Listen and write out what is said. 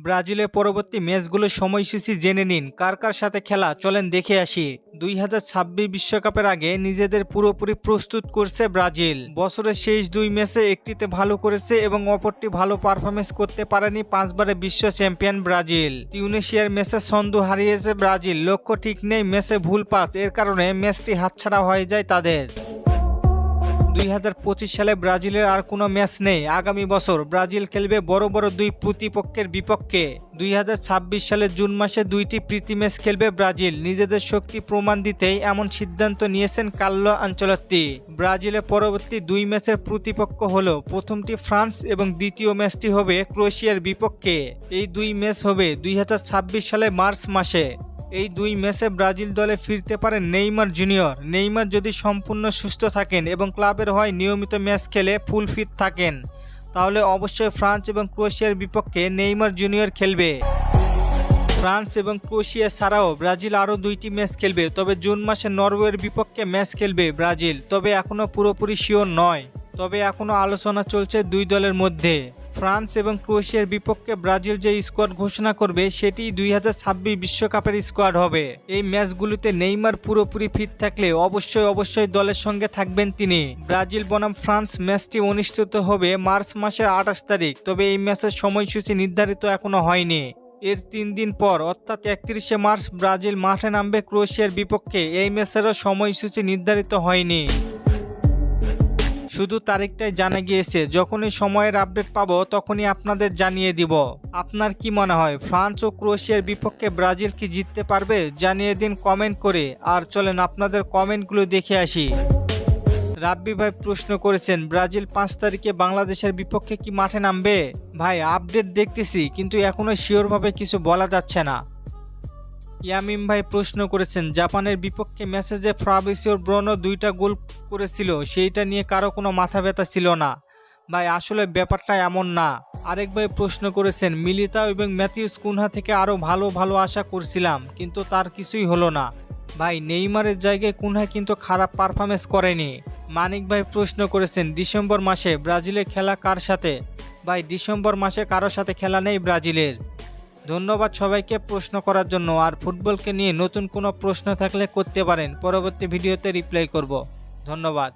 ব্রাজিলের পরবর্তী ম্যাচগুলোর সময়সূচি জেনে নিন। কার কার সাথে খেলা চলেন দেখে আসি। 2026 বিশ্বকাপের আগে নিজেদের পুরোপুরি প্রস্তুত করছে ব্রাজিল। বছরের শেষ দুই ম্যাচে একটিতে ভালো করেছে এবং অপরটি ভালো পারফরমেন্স করতে পারেনি পাঁচবারের বিশ্ব চ্যাম্পিয়ন ব্রাজিল। তিউনিসিয়ার ম্যাচে ছন্দ হারিয়েছে ব্রাজিল, লক্ষ্য ঠিক নেই, ম্যাচে ভুল পাস, এর কারণে ম্যাচটি হাতছাড়া হয়ে যায় তাদের। 2025 সালে ব্রাজিলের আর কোনো ম্যাচ নেই। আগামী বছর ব্রাজিল খেলবে বড় বড় দুই প্রতিপক্ষের বিপক্ষে। 2026 সালের জুন মাসে দুইটি প্রীতি ম্যাচ খেলবে ব্রাজিল। নিজেদের শক্তি প্রমাণ দিতেই এমন সিদ্ধান্ত নিয়েছেন কার্লো আনচেলত্তি। ব্রাজিলের পরবর্তী দুই ম্যাচের প্রতিপক্ষ হলো প্রথমটি ফ্রান্স এবং দ্বিতীয় ম্যাচটি হবে ক্রোয়েশিয়ার বিপক্ষে। এই দুই ম্যাচ হবে 2026 সালে মার্চ মাসে। এই দুই ম্যাচে ব্রাজিল দলে ফিরতে পারেন নেইমার জুনিয়র। নেইমার যদি সম্পূর্ণ সুস্থ থাকেন এবং ক্লাবের হয়ে নিয়মিত ম্যাচ খেলে ফুল ফিট থাকেন, তাহলে অবশ্যই ফ্রান্স এবং ক্রোয়েশিয়ার বিপক্ষে নেইমার জুনিয়র খেলবে। ফ্রান্স এবং ক্রোয়েশিয়া ছাড়াও ব্রাজিল আরও দুইটি ম্যাচ খেলবে, তবে জুন মাসে নরওয়ের বিপক্ষে ম্যাচ খেলবে ব্রাজিল, তবে এখনও পুরোপুরি শিওর নয়। তবে এখনও আলোচনা চলছে দুই দলের মধ্যে। ফ্রান্স এবং ক্রোয়েশিয়ার বিপক্ষে ব্রাজিল যে স্কোয়াড ঘোষণা করবে সেটি 2026 বিশ্বকাপের স্কোয়াড হবে। এই ম্যাচগুলোতে নেইমার পুরোপুরি ফিট থাকলে অবশ্যই দলের সঙ্গে থাকবেন তিনি। ব্রাজিল বনাম ফ্রান্স ম্যাচটি অনুষ্ঠিত হবে মার্চ মাসের 28 তারিখ, তবে এই ম্যাচের সময়সূচি নির্ধারিত এখনো হয়নি। এর 3 দিন পর অর্থাৎ 31শে মার্চ ব্রাজিল মাঠে নামবে ক্রোয়েশিয়ার বিপক্ষে। এই ম্যাচেরও সময়সূচি নির্ধারিত হয়নি, শুধু তারিখটাই জানা গিয়েছে। যখনই সময়ের আপডেট পাবো তখনই আপনাদের জানিয়ে দিব। আপনার কি মনে হয়, ফ্রান্স ও ক্রোয়েশিয়ার বিপক্ষে ব্রাজিল কি জিততে পারবে? জানিয়ে দিন কমেন্ট করে। আর চলেন আপনাদের কমেন্টগুলো দেখে আসি। রাব্বি ভাই প্রশ্ন করেছেন, ব্রাজিল 5 তারিখে বাংলাদেশের বিপক্ষে কি মাঠে নামবে? ভাই আপডেট দেখতেছি, কিন্তু এখনো শিওরভাবে কিছু বলা যাচ্ছে না। ইয়ামিম ভাই প্রশ্ন করেছেন, জাপানের বিপক্ষে ম্যাচে যে ফাব্রিসিও ব্রুনো 2টা গোল করেছিল সেইটা নিয়ে কারো কোনো মাথা ব্যথা ছিল না। ভাই আসলে ব্যাপারটা এমন না। আরেক ভাই প্রশ্ন করেছেন, মিলিতাও এবং ম্যাথিউস কুনহা থেকে আরও ভালো আশা করছিলাম, কিন্তু তার কিছুই হলো না। ভাই নেইমারের জায়গায় কুনহা কিন্তু খারাপ পারফরমেন্স করেনি। মানিক ভাই প্রশ্ন করেছেন, ডিসেম্বর মাসে ব্রাজিলে খেলা কার সাথে? ভাই ডিসেম্বর মাসে কারোর সাথে খেলা নেই ব্রাজিলের। ধন্যবাদ সবাইকে প্রশ্ন করার জন্য। আর ফুটবলকে নিয়ে নতুন কোনো প্রশ্ন থাকলে করতে পারেন, পরবর্তী ভিডিওতে রিপ্লাই করব। ধন্যবাদ।